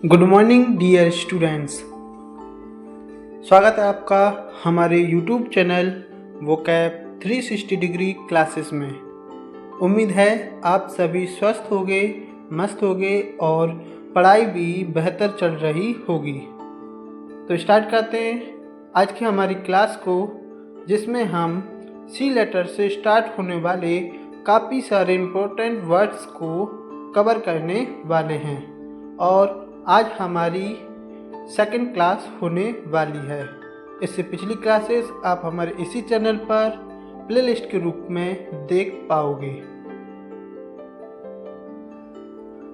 Good morning dear students. स्वागत है आपका हमारे YouTube channel vocab 360 degree classes में। उम्मीद है आप सभी स्वस्थ होंगे, मस्त होंगे और पढ़ाई भी बेहतर चल रही होगी। तो स्टार्ट करते हैं आज की हमारी क्लास को, जिसमें हम सी लेटर से स्टार्ट होने वाले काफ़ी सारे इम्पोर्टेंट वर्ड्स को कवर करने वाले हैं और आज हमारी सेकंड क्लास होने वाली है। इससे पिछली क्लासेस आप हमारे इसी चैनल पर प्लेलिस्ट के रूप में देख पाओगे।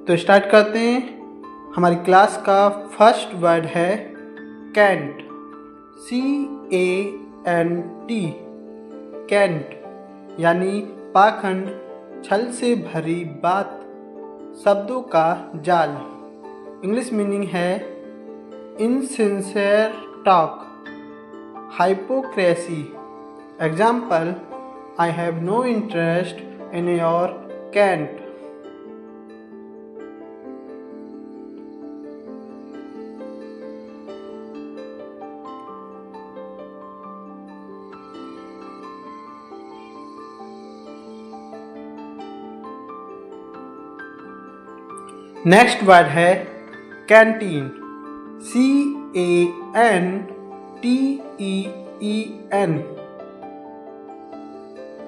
तो स्टार्ट करते हैं। हमारी क्लास का फर्स्ट वर्ड है कैंट, CANT, कैंट यानी पाखंड, छल से भरी बात, शब्दों का जाल। इंग्लिश मीनिंग है insincere talk, hypocrisy. Example, I have no interest in your cant. Next word है कैंटीन, CANTEEN,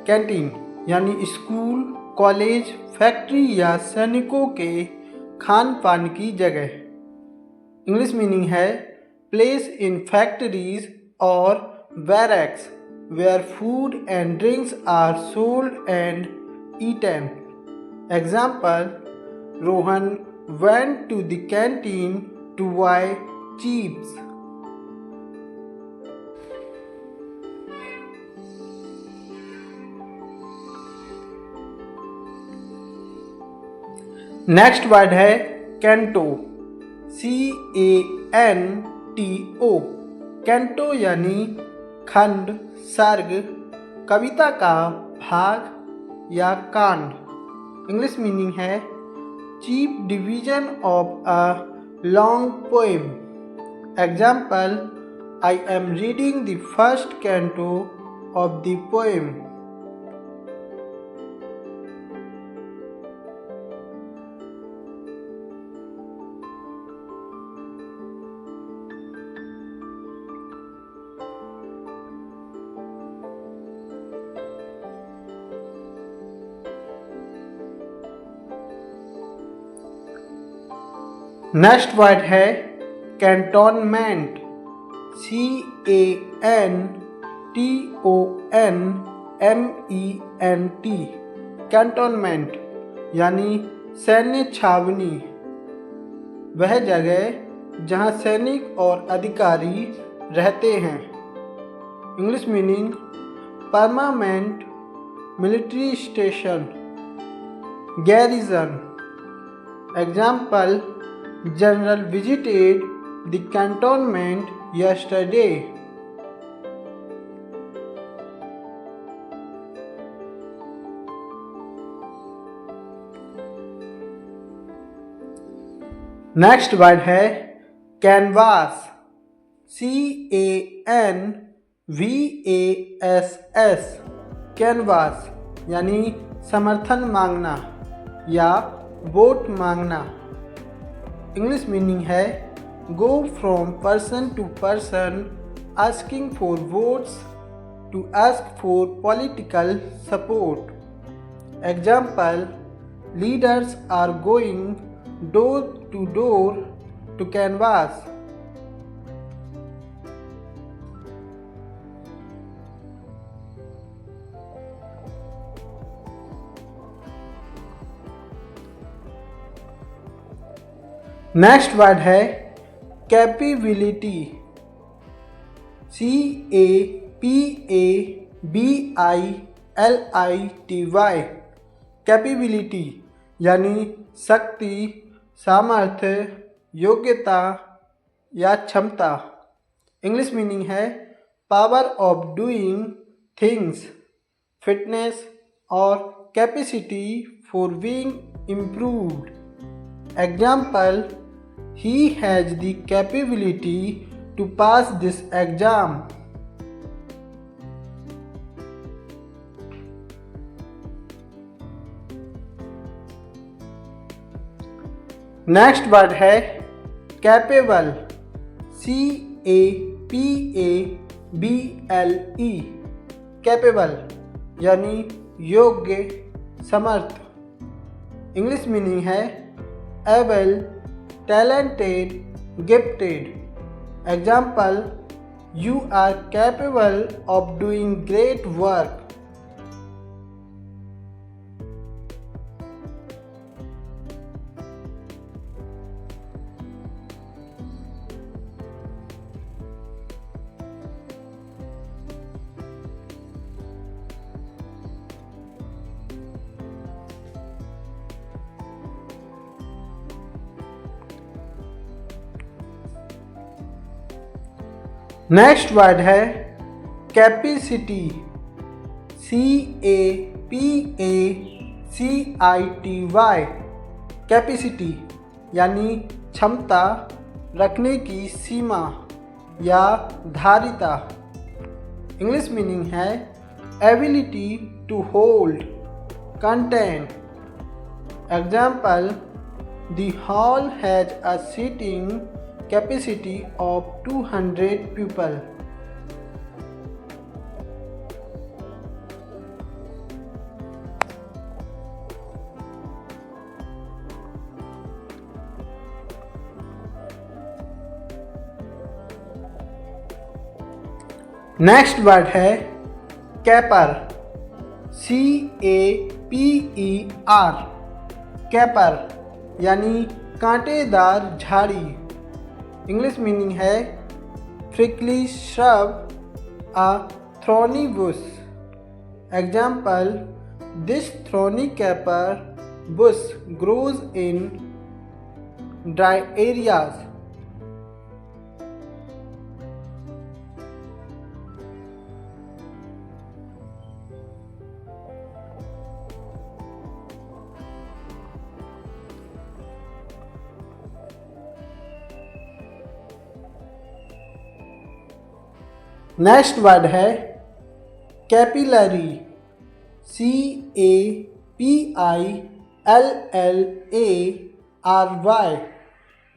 कैंटीन यानी स्कूल, कॉलेज, फैक्ट्री या सैनिकों के खान पान की जगह। इंग्लिश मीनिंग है प्लेस इन फैक्ट्रीज और barracks where food and drinks are sold and eaten. Example, Rohan went to the canteen to buy chips. Next word है कैंटो, CANTO, कैंटो यानी खंड, सर्ग, कविता का भाग या कांड। इंग्लिश मीनिंग है chief division of a long poem. Example, I am reading the first canto of the poem. Next word है कैंटोनमेंट, CANTONMENT, कैंटोनमेंट यानी सैन्य छावनी, वह जगह जहां सैनिक और अधिकारी रहते हैं। English meaning permanent military station, garrison. Example, General visited the cantonment yesterday. Next word है कैनवास, CANVASS, कैनवास यानी समर्थन मांगना या वोट मांगना। इंग्लिश मीनिंग है go from person to person asking for votes to ask for political support. Example, leaders are going door to canvass. Next word है capability, CAPABILITY, capability यानी शक्ति, सामर्थ्य, योग्यता या क्षमता। इंग्लिश मीनिंग है power of doing things, fitness और capacity for being improved. Example, he has the capability to pass this exam. Next word है कैपेबल, CAPABLE, कैपेबल यानी योग्य, समर्थ। इंग्लिश मीनिंग है able, talented, gifted. Example, you are capable of doing great work. Next word है capacity, CAPACITY, capacity यानी क्षमता, रखने की सीमा या धारिता। इंग्लिश मीनिंग है ability to hold, content. Example, the hall has a seating capacity of 200 people. Next word है कैपर, CAPER, कैपर यानी कांटेदार झाड़ी। इंग्लिश मीनिंग है prickly shrub, a thorny bush. Example, this thorny caper bush grows in dry areas. Next word है capillary, CAPILLARY,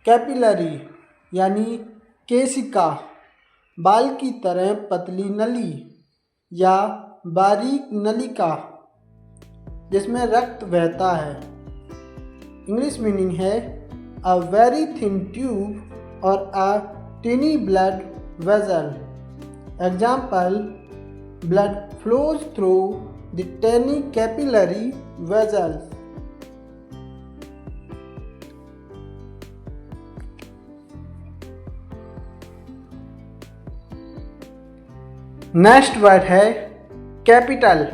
capillary यानी केशिका, बाल की तरह पतली नली या बारीक नलिका जिसमें रक्त बहता है। इंग्लिश मीनिंग है अ वेरी थिन ट्यूब और a tiny blood vessel. Example, blood flows through the tiny capillary vessels. Next word है कैपिटल,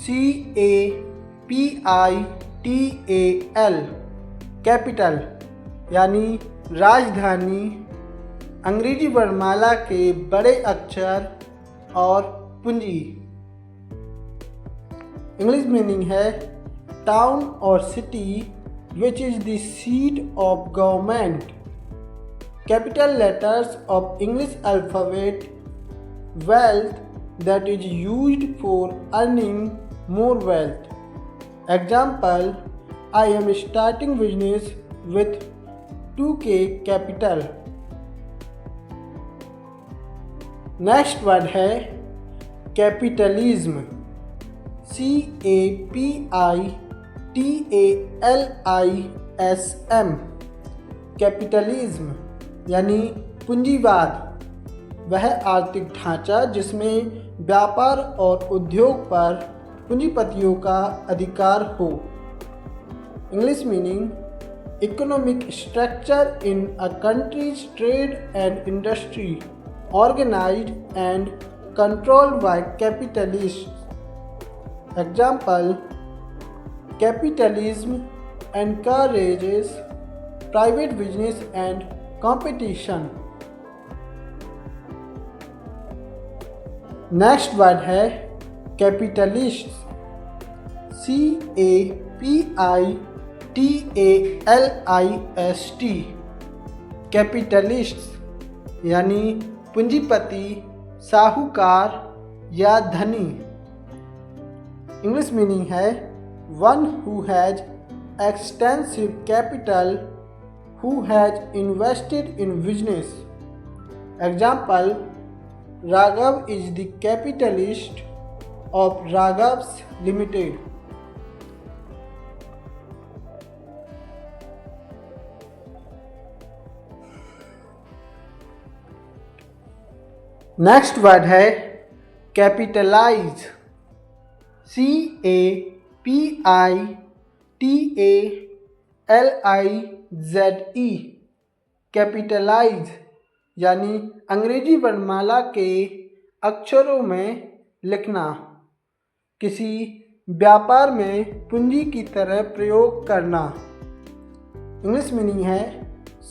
CAPITAL, कैपिटल यानी राजधानी, अंग्रेजी वर्णमाला के बड़े अक्षर और पूंजी। इंग्लिश मीनिंग है टाउन और city which is the seat of government. Capital letters of English alphabet, wealth that is used for earning more wealth. Example, I am starting business with 2K capital. Next word है capitalism, CAPITALISM, capitalism यानी पूंजीवाद, वह आर्थिक ढांचा जिसमें व्यापार और उद्योग पर पूंजीपतियों का अधिकार हो। English meaning economic structure in a countries trade and industry organized and controlled by capitalists. Example, capitalism encourages private business and competition. Next word है कैपिटलिस्ट, CAPITALIST, कैपिटलिस्ट्स यानी पूंजीपति, साहूकार या धनी। इंग्लिश मीनिंग है one who has extensive capital, who has invested in business. Example, Raghav is the capitalist of Raghav's limited. Next word है capitalize. CAPITALIZE। Capitalize यानी अंग्रेजी वर्णमाला के अक्षरों में लिखना, किसी व्यापार में पूंजी की तरह प्रयोग करना। इंग्लिश मीनिंग है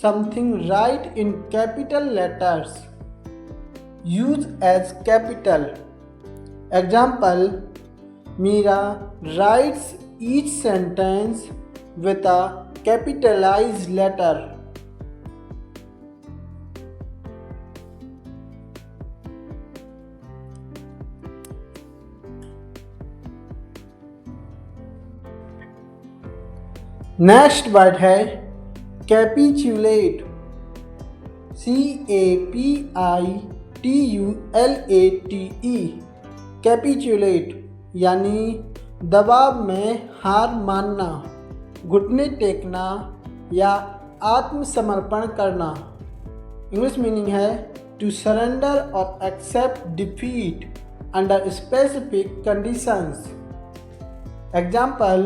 something write in capital letters, use as capital. Example, Meera writes each sentence with a capitalized letter. Next word है कैपिचुलेट। CAPITULATE। कैपिचुलेट यानी दबाव में हार मानना, घुटने टेकना या आत्मसमर्पण करना। इंग्लिश मीनिंग है टू सरेंडर और accept defeat under specific conditions. Example,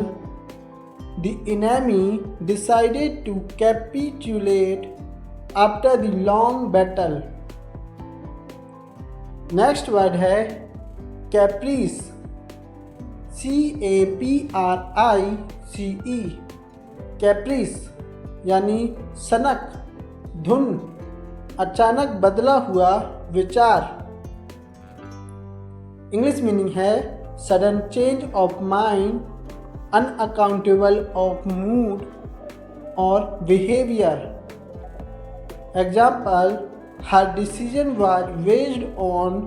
the enemy decided to capitulate after the long battle। Next word है कैप्रीस। CAPRICE। कैप्रीस यानी सनक, धुन, अचानक बदला हुआ विचार। इंग्लिश मीनिंग है sudden change of mind, unaccountable of mood or behavior। Example, her decision was based on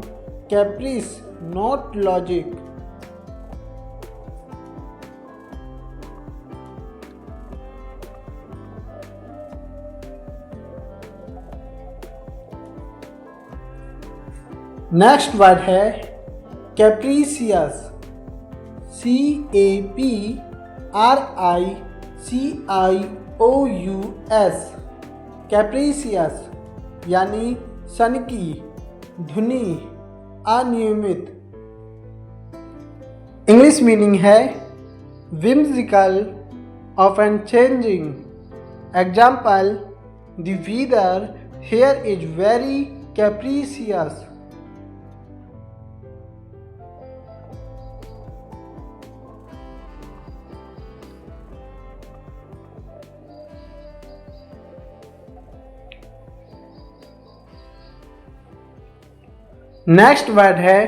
caprice, not logic। Next word है कैप्रीसियस। CAPRICIOUS। कैप्रीसियस यानी सनकी, धुनी, अनियमित। इंग्लिश मीनिंग है whimsical, often changing। Example, the weather here is very capricious। Next word है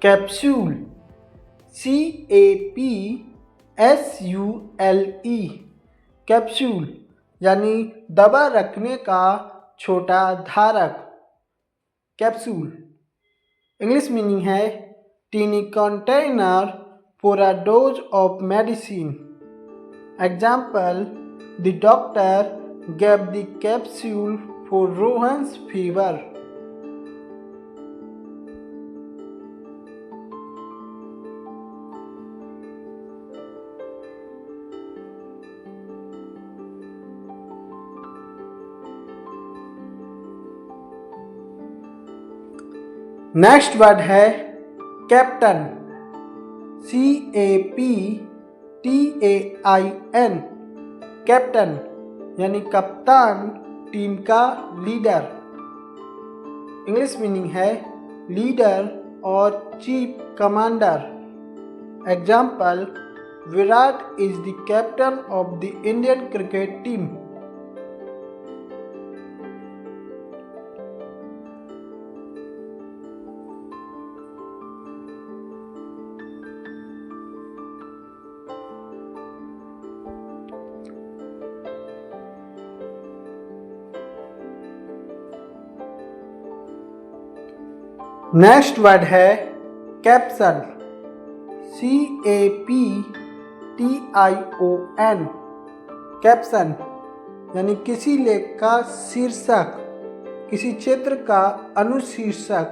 capsule. CAPSULE। Capsule यानी दबा रखने का छोटा धारक। कैप्सूल इंग्लिश मीनिंग है tiny container for a dose of medicine. Example, the doctor gave the capsule for Rohan's fever. Next word है captain. CAPTAIN। Captain यानी कप्तान, टीम का लीडर। इंग्लिश मीनिंग है लीडर और chief commander. Example, Virat is the captain of the Indian cricket team. Next word है caption. CAPTION। Caption यानी किसी लेख का शीर्षक, किसी क्षेत्र का अनुशीर्षक।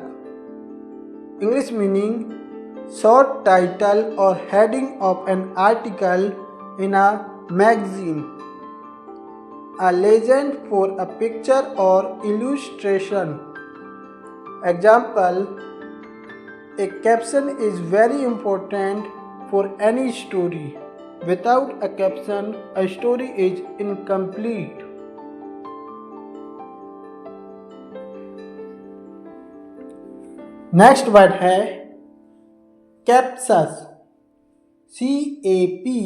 इंग्लिश मीनिंग शॉर्ट टाइटल और heading of an article in a magazine, a legend for a picture or illustration. Example: a caption is very important for any story. Without a caption, a story is incomplete. Next word है कैप्शस। CAPTIOUS।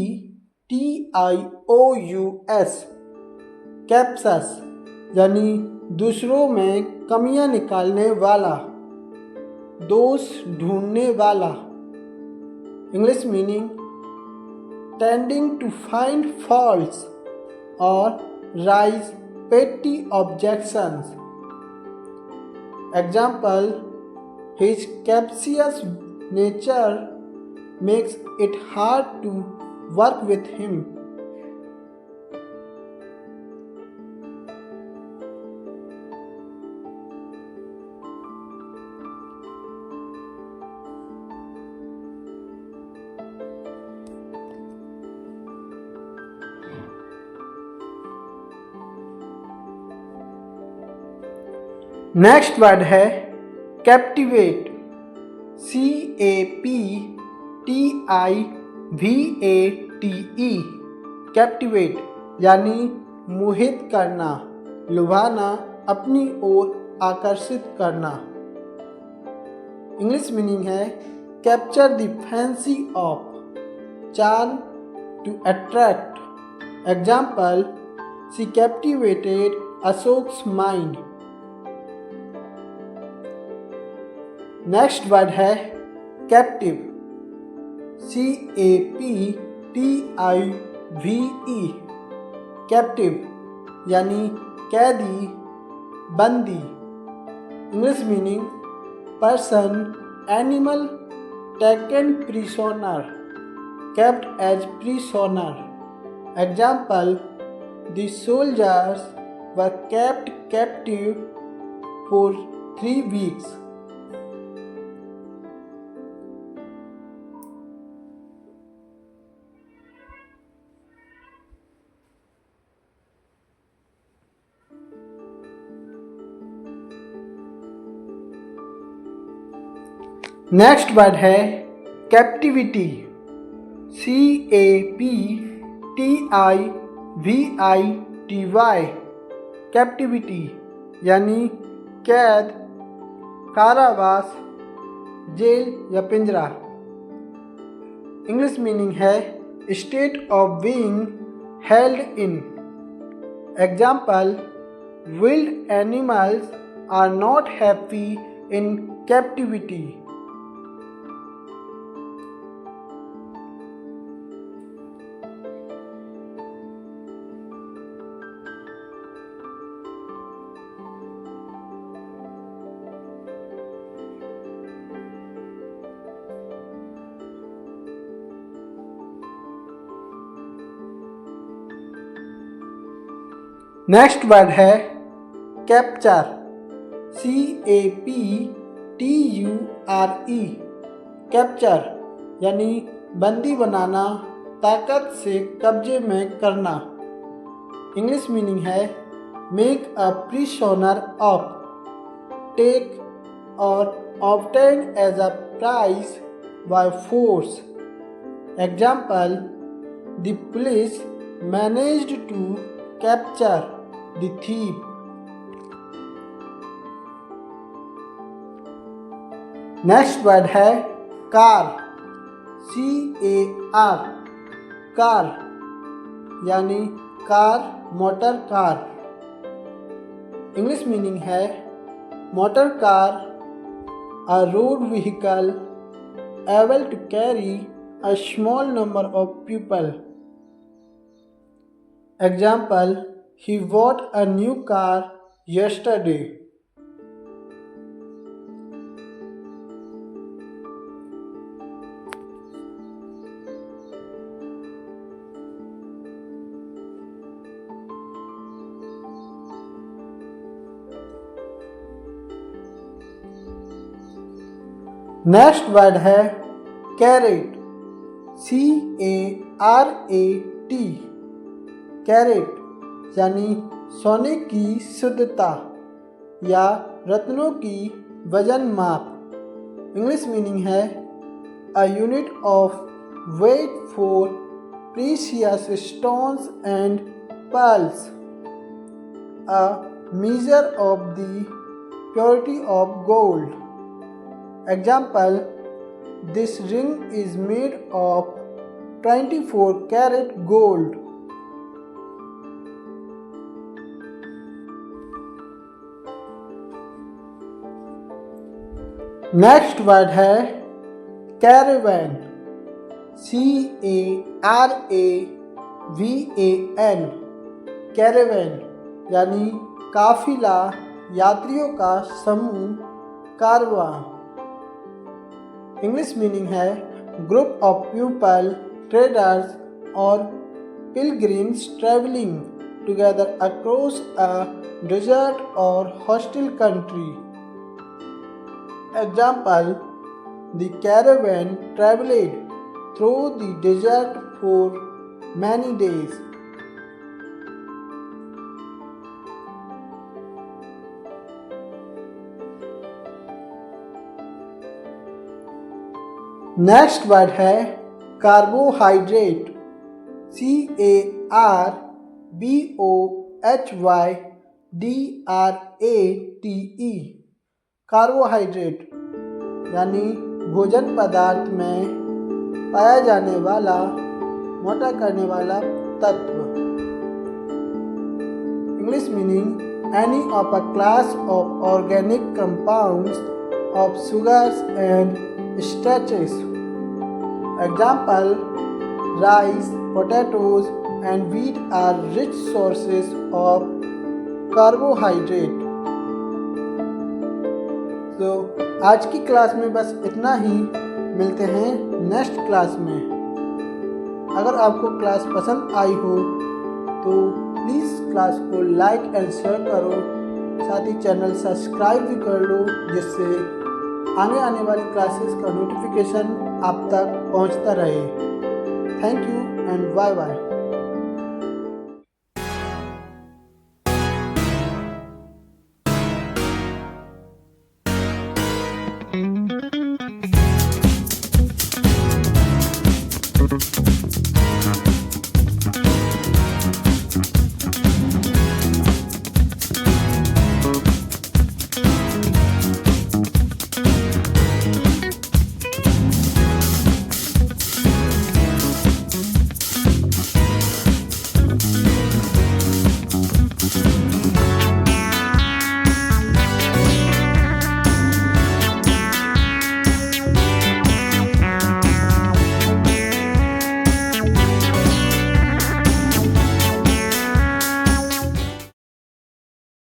कैप्शस यानी दूसरों में कमियां निकालने वाला, दोष ढूंढने वाला। English meaning tending to find faults और raise petty objections. Example: his captious nature makes it hard to work with him. Next word है कैप्टिवेट। CAPTIVATE। कैप्टिवेट यानी मोहित करना, लुभाना, अपनी ओर आकर्षित करना। इंग्लिश मीनिंग है capture the fancy of, charm, to attract. Example: she captivated Ashok's mind. Next word है कैप्टिव। CAPTIVE। कैप्टिव यानी कैदी, बंदी। English meaning person, animal taken prisoner, kept as prisoner. Example: the soldiers were kept captive for 3 weeks. Next word है captivity. CAPTIVITY। Captivity यानी कैद, कारावास, jail या पिंजरा। इंग्लिश मीनिंग है state of being held in. Example: wild animals are not happy in captivity. Next word है capture. CAPTURE। Capture यानी बंदी बनाना, ताकत से कब्जे में करना। इंग्लिश मीनिंग है make a prisoner of, take or obtain as a prize by force. Example: the police managed to capture the thief. Next word है कार। CAR। कार यानी car, motor car. English meaning है motor car, a road vehicle able to carry a small number of people. Example: he bought a new car yesterday. Next word है carat, CARAT। Carat यानी सोने की शुद्धता या रत्नों की वजन माप। इंग्लिश मीनिंग है a unit of weight for precious stones and pearls, a measure of the purity of gold. Example, this ring is made of 24 karat gold. Next word है कैरेवैन, CARAVAN। कैरेवैन यानी काफिला, यात्रियों का समूह, कारवां। इंग्लिश मीनिंग है group of people, traders और pilgrims travelling together across a desert और hostile country. Example, the caravan traveled through the desert for many days. Next word है कार्बोहाइड्रेट, CARBOHYDRATE। कार्बोहाइड्रेट यानी भोजन पदार्थ में पाया जाने वाला मोटा करने वाला तत्व। English meaning any of a class of organic compounds of sugars and starches. Example, rice, potatoes and wheat are rich sources of carbohydrate. तो आज की क्लास में बस इतना ही। मिलते हैं नेक्स्ट क्लास में। अगर आपको क्लास पसंद आई हो तो प्लीज़ क्लास को लाइक एंड शेयर करो, साथ ही चैनल सब्सक्राइब भी कर लो, जिससे आने वाली क्लासेस का नोटिफिकेशन आप तक पहुंचता रहे। Thank you and bye bye.